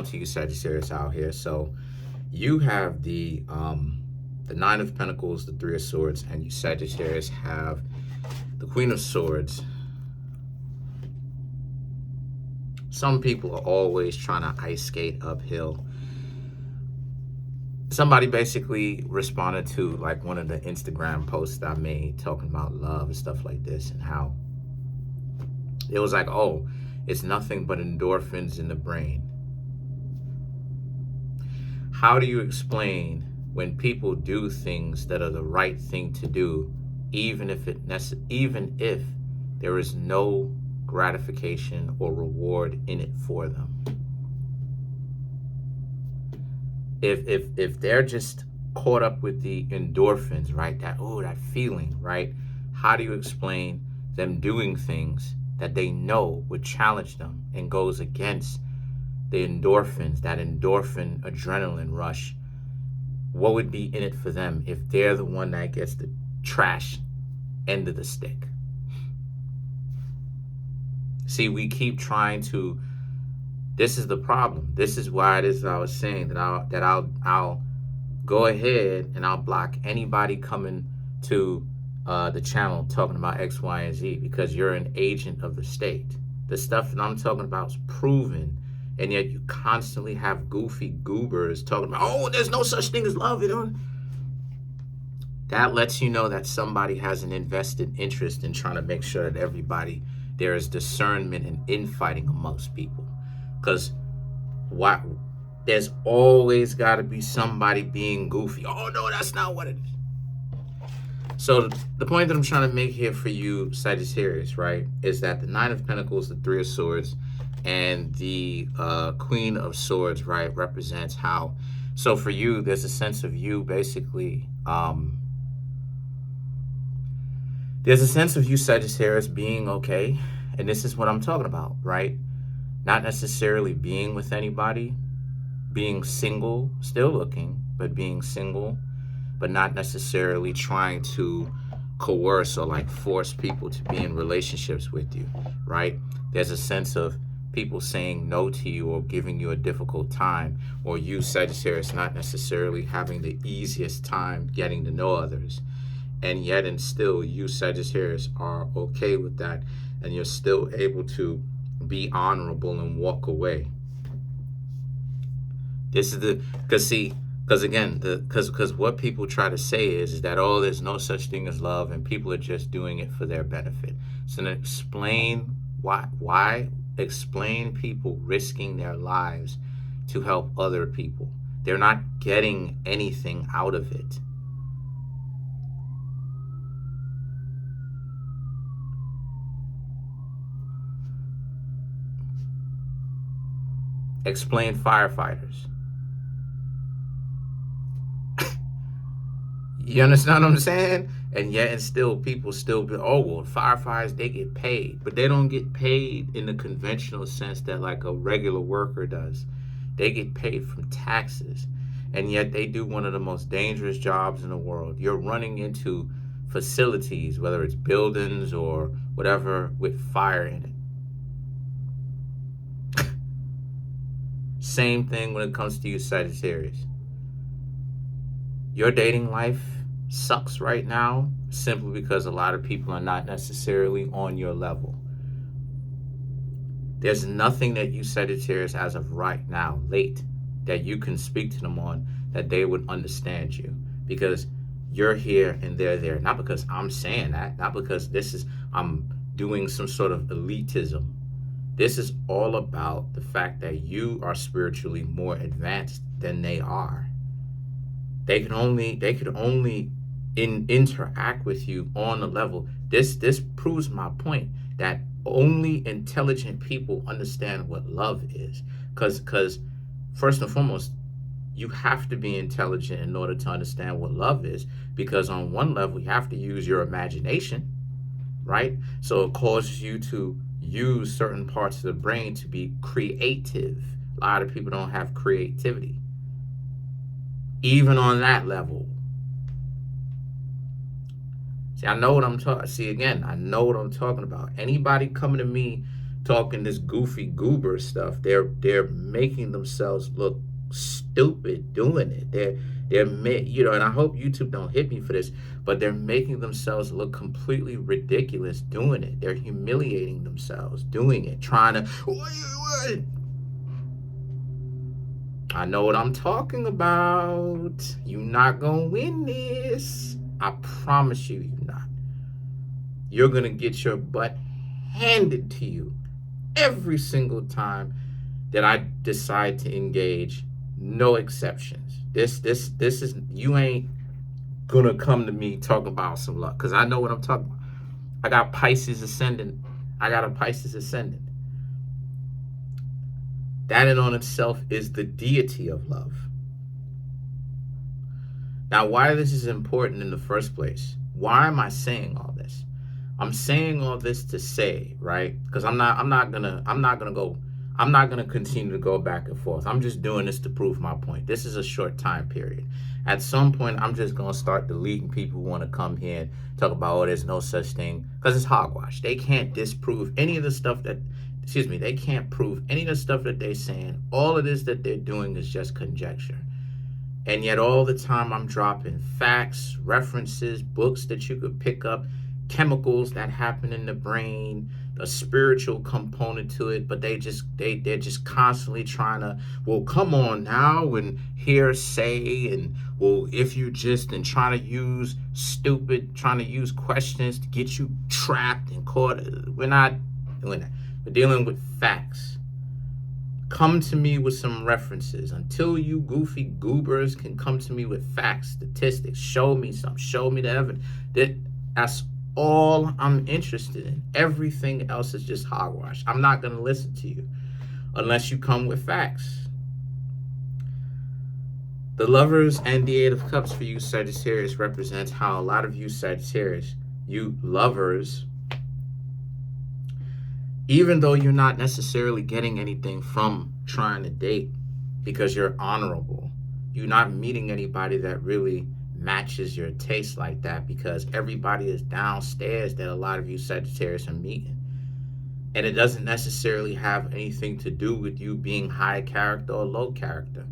To you Sagittarius out here. So you have the Nine of Pentacles, the Three of Swords, and you Sagittarius have the Queen of Swords. Some people are always trying to ice skate uphill. Somebody basically responded to like one of the Instagram posts I made talking about love and stuff like this, and how it was like, oh, it's nothing but endorphins in the brain. How do you explain when people do things that are the right thing to do, even if there is no gratification or reward in it for them? If they're just caught up with the endorphins, right? That feeling, right? How do you explain them doing things that they know would challenge them and goes against the endorphins, that endorphin adrenaline rush? What would be in it for them if they're the one that gets the trash end of the stick? See, we keep trying to. This is the problem. This is why it is I was saying that I'll go ahead and I'll block anybody coming to the channel talking about X, Y, and Z, because you're an agent of the state. The stuff that I'm talking about is proven, and yet you constantly have goofy goobers talking about, oh, there's no such thing as love. That lets you know that somebody has an invested interest in trying to make sure that there is discernment and infighting amongst people. Because there's always got to be somebody being goofy. Oh, no, that's not what it is. So the point that I'm trying to make here for you, Sagittarius, right, is that the Nine of Pentacles, the Three of Swords, and the Queen of Swords, right, represents how. So for you, there's a sense of you basically. There's a sense of you, Sagittarius, being okay. And this is what I'm talking about, right? Not necessarily being with anybody, being single, still looking, but being single, but not necessarily trying to coerce or like force people to be in relationships with you, right? There's a sense of people saying no to you or giving you a difficult time, or you, Sagittarius, not necessarily having the easiest time getting to know others. And yet and still, you, Sagittarius, are okay with that, and you're still able to be honorable and walk away. This is because what people try to say is that, oh, there's no such thing as love and people are just doing it for their benefit. So then explain why explain people risking their lives to help other people. They're not getting anything out of it. Explain firefighters. You understand what I'm saying? And yet and still people still be, oh, well, firefighters, they get paid. But they don't get paid in the conventional sense that like a regular worker does. They get paid from taxes. And yet they do one of the most dangerous jobs in the world. You're running into facilities, whether it's buildings or whatever, with fire in it. Same thing when it comes to you, Sagittarius. Your dating life sucks right now simply because a lot of people are not necessarily on your level. There's nothing that you, Sagittarius, as of right now, late, that you can speak to them on that they would understand you, because you're here and they're there. Not because I'm saying that, not because I'm doing some sort of elitism. This is all about the fact that you are spiritually more advanced than they are. They could only interact with you on the level. This proves my point that only intelligent people understand what love is. Because first and foremost, you have to be intelligent in order to understand what love is. Because on one level, you have to use your imagination, right? So it causes you to use certain parts of the brain to be creative. A lot of people don't have creativity. Even on that level. See, I know what I'm talking. See, again, I know what I'm talking about. Anybody coming to me talking this goofy goober stuff. They're making themselves look stupid doing it. And I hope YouTube don't hit me for this, but they're making themselves look completely ridiculous doing it. They're humiliating themselves doing it, trying to. I know what I'm talking about. You're not gonna win this. I promise you, you're not. You're gonna get your butt handed to you every single time that I decide to engage. No exceptions. This is, you ain't gonna come to me talking about some luck, because I know what I'm talking about. I got Pisces ascendant. I got a Pisces ascendant. That in on itself is the deity of love. Now, why this is important in the first place? Why am I saying all this? I'm saying all this to say, right? Because I'm not gonna continue to go back and forth. I'm just doing this to prove my point. This is a short time period. At some point, I'm just gonna start deleting people who want to come here and talk about, oh, there's no such thing, because it's hogwash. They can't disprove any of the stuff that, they can't prove any of the stuff that they're saying. All it is that they're doing is just conjecture. And yet all the time I'm dropping facts, references, books that you could pick up, chemicals that happen in the brain, a spiritual component to it, but they're just constantly trying to, well, come on now, and hearsay, and well, if you just, and trying to use questions to get you trapped and caught. We're not doing that. We're dealing with facts. Come to me with some references. Until you goofy goobers can come to me with facts, statistics, show me the evidence. That's all I'm interested in. Everything else is just hogwash. I'm not going to listen to you unless you come with facts. The Lovers and the Eight of Cups for you Sagittarius represents how a lot of you Sagittarius, you lovers, even though you're not necessarily getting anything from trying to date because you're honorable, you're not meeting anybody that really matches your taste like that, because everybody is downstairs that a lot of you Sagittarius are meeting. And it doesn't necessarily have anything to do with you being high character or low character.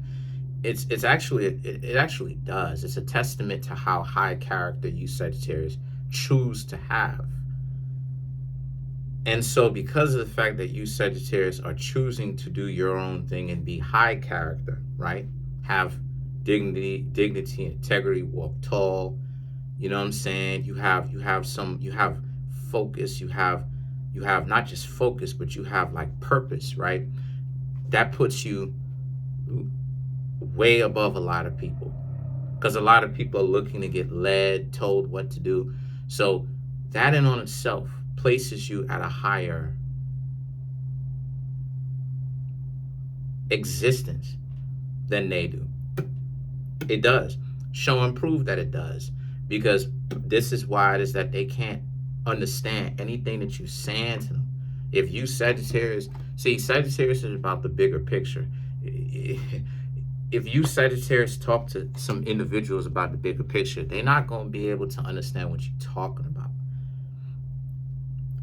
It actually does. It's a testament to how high character you Sagittarius choose to have. And so because of the fact that you Sagittarius are choosing to do your own thing and be high character, right? Have dignity, integrity, walk tall. You know what I'm saying? You have focus, you have not just focus, but you have like purpose, right? That puts you way above a lot of people, because a lot of people are looking to get led, told what to do. So that in on itself places you at a higher existence than they do. It does. Show and prove that it does, because this is why it is that they can't understand anything that you're saying to them. If you Sagittarius, Sagittarius is about the bigger picture. If you Sagittarius talk to some individuals about the bigger picture, they're not going to be able to understand what you're talking about.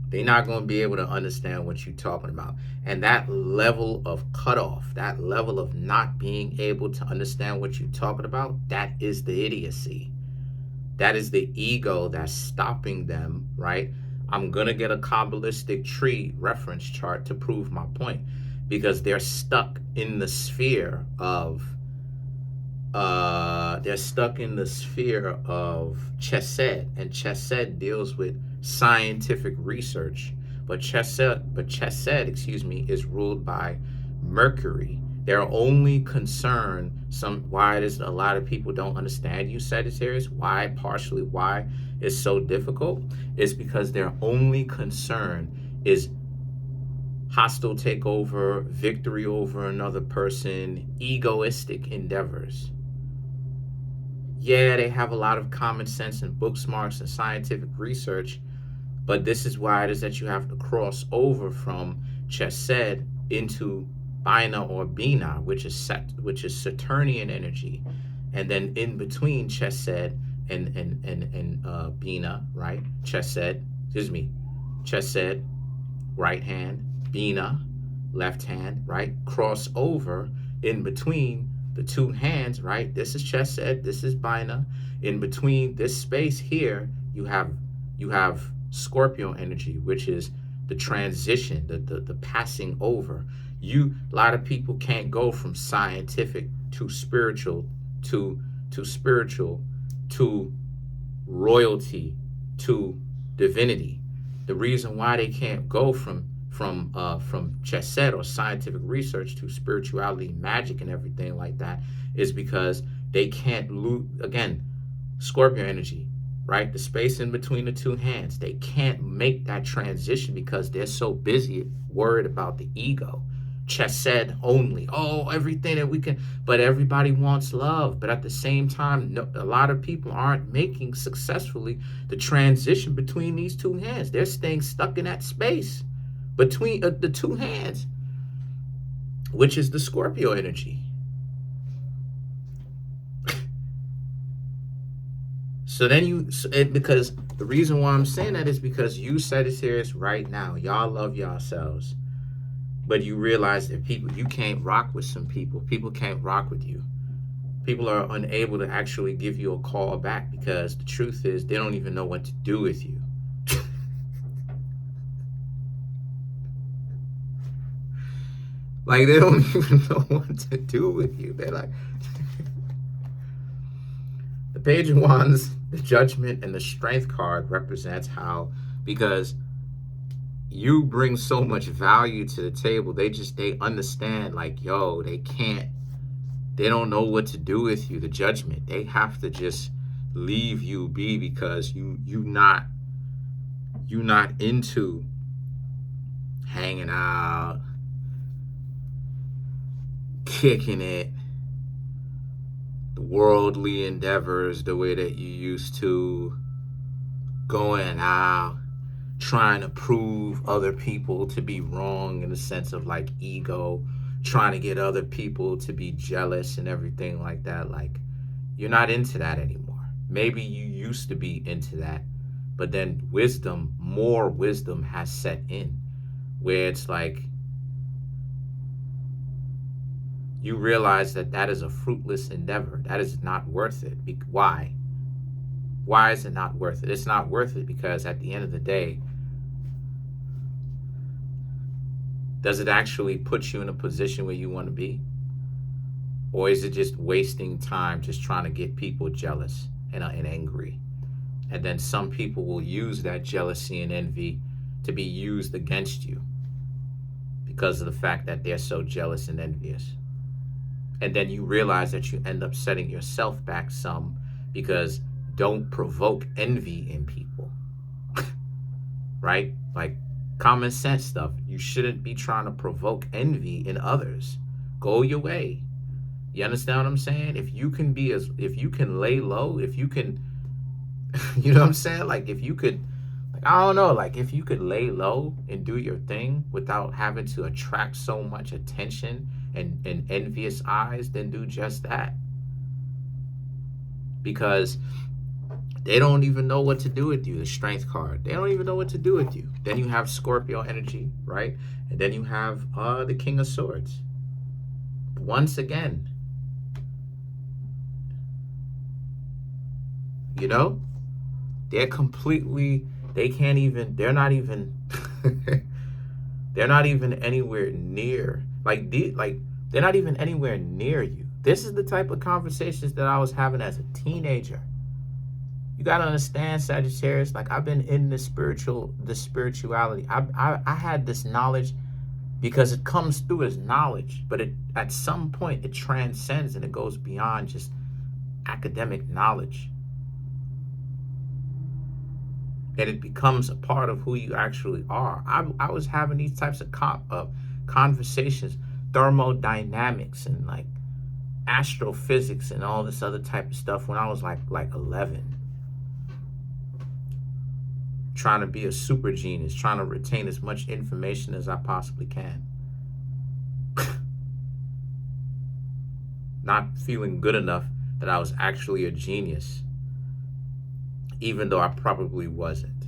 They're not going to be able to understand what you're talking about. And that level of cutoff, that level of not being able to understand what you're talking about, that is the idiocy. That is the ego that's stopping them, right? I'm going to get a Cabalistic tree reference chart to prove my point, because they're stuck in the sphere of Chesed, and Chesed deals with scientific research, but Chesed, is ruled by Mercury. Their only concern, why it is a lot of people don't understand you Sagittarius, why it's so difficult, is because their only concern is hostile takeover, victory over another person, egoistic endeavors. Yeah, they have a lot of common sense and book smarts and scientific research, but this is why it is that you have to cross over from Chesed into Bina or Bina, which is Saturnian energy, and then in between Chesed and Bina, right? Chesed, right hand, Bina, left hand, right? Cross over in between the two hands, right? This is Chesed, this is Bina. In between this space here, you have Scorpio energy, which is the transition, the passing over. A lot of people can't go from scientific to spiritual to spiritual to royalty to divinity. The reason why they can't go from chesed or scientific research to spirituality, magic, and everything like that is because they can't lose, again, Scorpio energy, right? The space in between the two hands. They can't make that transition because they're so busy worried about the ego. Chesed only. Oh, everything that we can, but everybody wants love. But at the same time, no, a lot of people aren't making successfully the transition between these two hands. They're staying stuck in that space between the two hands, which is the Scorpio energy. So then because the reason why I'm saying that is because you Sagittarius right now, y'all love yourselves. But you realize that you can't rock with some people. People can't rock with you. People are unable to actually give you a call back because the truth is they don't even know what to do with you. Like, they don't even know what to do with you. They're like, the Page of Wands, the Judgment, and the Strength card represents how, because you bring so much value to the table, they understand, like, yo, they don't know what to do with you. The Judgment, they have to just leave you be because you not into hanging out, kicking it, the worldly endeavors the way that you used to, going out, trying to prove other people to be wrong in the sense of like ego, trying to get other people to be jealous and everything like that. Like, you're not into that anymore. Maybe you used to be into that, but then more wisdom has set in where it's like you realize that is a fruitless endeavor. That is not worth it. Why? Why is it not worth it? It's not worth it because at the end of the day, does it actually put you in a position where you want to be? Or is it just wasting time just trying to get people jealous and angry? And then some people will use that jealousy and envy to be used against you because of the fact that they're so jealous and envious. And then you realize that you end up setting yourself back some because don't provoke envy in people, right? Like, common sense stuff. You shouldn't be trying to provoke envy in others. Go your way. You understand what I'm saying? If you can lay low, if you can, you know what I'm saying? Like, if you could, like, I don't know, like, if you could lay low and do your thing without having to attract so much attention and envious eyes, then do just that. Because they don't even know what to do with you, the Strength card. They don't even know what to do with you. Then you have Scorpio energy, right? And then you have the King of Swords. Once again, you know, they're not even they're not even anywhere near, they're not even anywhere near you. This is the type of conversations that I was having as a teenager. You got to understand, Sagittarius, like, I've been in the spirituality. I had this knowledge because it comes through as knowledge, but at some point it transcends and it goes beyond just academic knowledge. And it becomes a part of who you actually are. I was having these types of conversations, thermodynamics and like astrophysics and all this other type of stuff when I was like 11. Trying to be a super genius, trying to retain as much information as I possibly can. Not feeling good enough that I was actually a genius, even though I probably wasn't.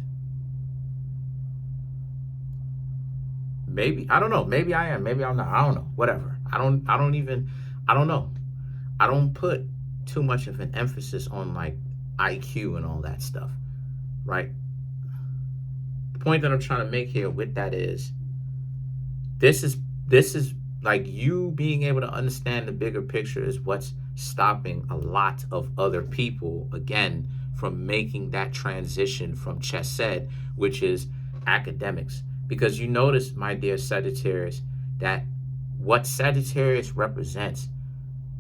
Maybe, I don't know. Maybe I am. Maybe I'm not. I don't know. Whatever. I don't know. I don't put too much of an emphasis on like IQ and all that stuff, right? The point that I'm trying to make here with that is this is like you being able to understand the bigger picture is what's stopping a lot of other people, again, from making that transition from chesed, which is academics. Because you notice, my dear Sagittarius, that what Sagittarius represents,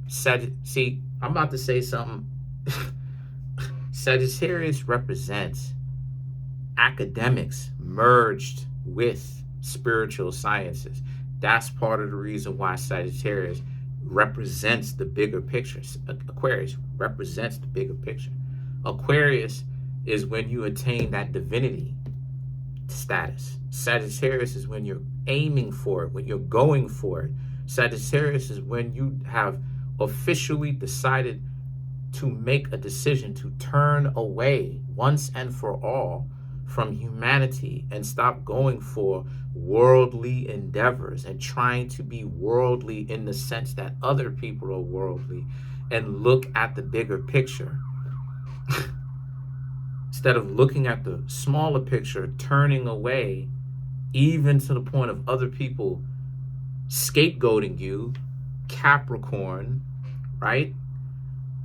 see, I'm about to say something. Sagittarius represents academics merged with spiritual sciences. That's part of the reason why Sagittarius represents the bigger picture. Aquarius represents the bigger picture. Aquarius is when you attain that divinity status. Sagittarius is when you're aiming for it, when you're going for it. Sagittarius is when you have officially decided to make a decision to turn away once and for all from humanity and stop going for worldly endeavors and trying to be worldly in the sense that other people are worldly, and look at the bigger picture. Instead of looking at the smaller picture, turning away, even to the point of other people scapegoating you, Capricorn, right?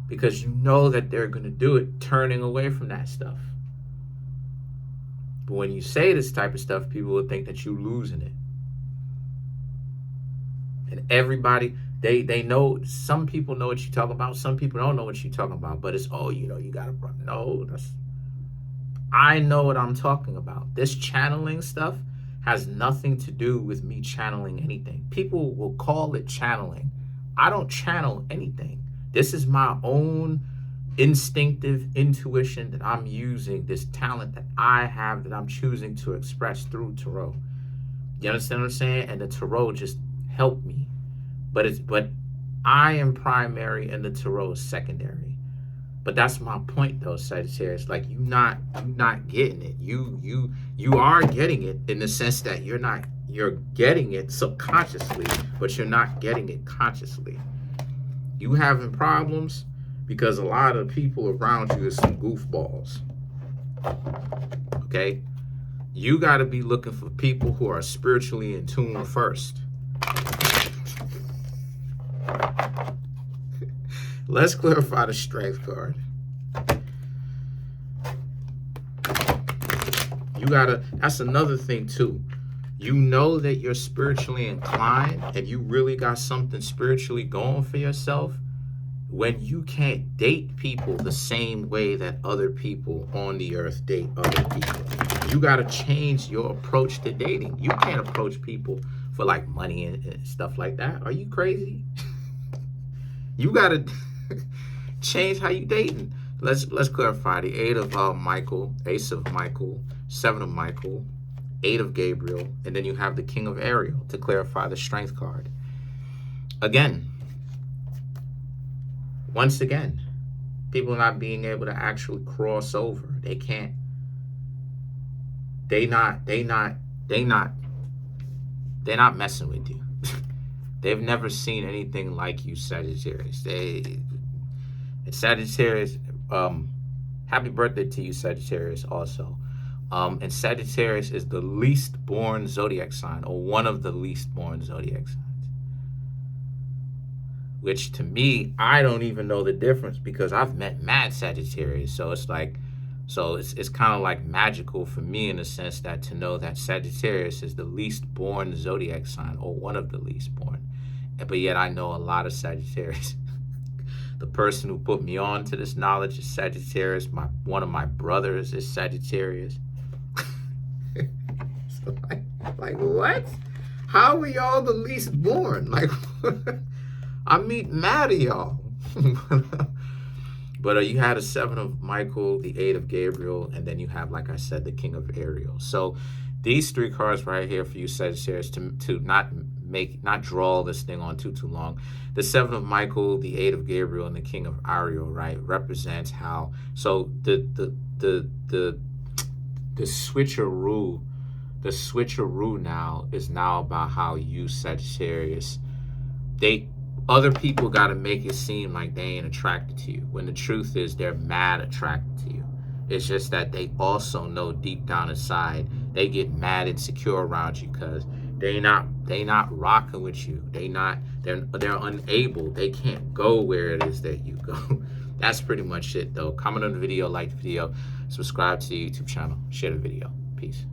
Because you know that they're going to do it, turning away from that stuff. But when you say this type of stuff, people will think that you're losing it. And everybody, they know, some people know what you're talking about, some people don't know what you're talking about, but it's, oh, you know, you got to, no, I know what I'm talking about. This channeling stuff has nothing to do with me channeling anything. People will call it channeling. I don't channel anything. This is my own instinctive intuition that I'm using, this talent that I have that I'm choosing to express through tarot. You understand what I'm saying? And the tarot just helped me. But I am primary and the tarot is secondary. But that's my point though, Sagittarius. Like you're not getting it. You are getting it in the sense that you're getting it subconsciously, but you're not getting it consciously. You having problems because a lot of people around you is some goofballs. Okay? You got to be looking for people who are spiritually in tune first. Let's clarify the strength card. You gotta, that's another thing too. You know that you're spiritually inclined and you really got something spiritually going for yourself when you can't date people the same way that other people on the earth date other people. You gotta change your approach to dating. You can't approach people for like money and stuff like that. Are you crazy? You gotta change how you dating. Let's clarify. The 8 of Michael, Ace of Michael, 7 of Michael, 8 of Gabriel, and then you have the King of Ariel to clarify the strength card. Again, once again, people not being able to actually cross over. They can't. They not messing with you. They've never seen anything like you, Sagittarius. Sagittarius, happy birthday to you, Sagittarius, also. And Sagittarius is the least born zodiac sign, or one of the least born zodiac signs. Which to me, I don't even know the difference because I've met mad Sagittarius. So it's like, it's kind of like magical for me in the sense that to know that Sagittarius is the least born zodiac sign, or one of the least born. But yet I know a lot of Sagittarius. The person who put me on to this knowledge is Sagittarius. One of my brothers is Sagittarius. So like what? How are y'all the least born? Like, I meet mad of y'all. But you had a 7 of Michael, the 8 of Gabriel, and then you have, like I said, the King of Ariel. So these 3 cards right here for you, Sagittarius, to not draw this thing on too long. The 7 of Michael, the 8 of Gabriel, and the King of Ariel, right, represents how, so the switcheroo The switcheroo now is now about how you, Sagittarius, other people got to make it seem like they ain't attracted to you, when the truth is they're mad attracted to you. It's just that they also know deep down inside they get mad insecure around you because they not rocking with you. They're unable. They can't go where it is that you go. That's pretty much it though. Comment on the video, like the video, subscribe to the YouTube channel, share the video. Peace.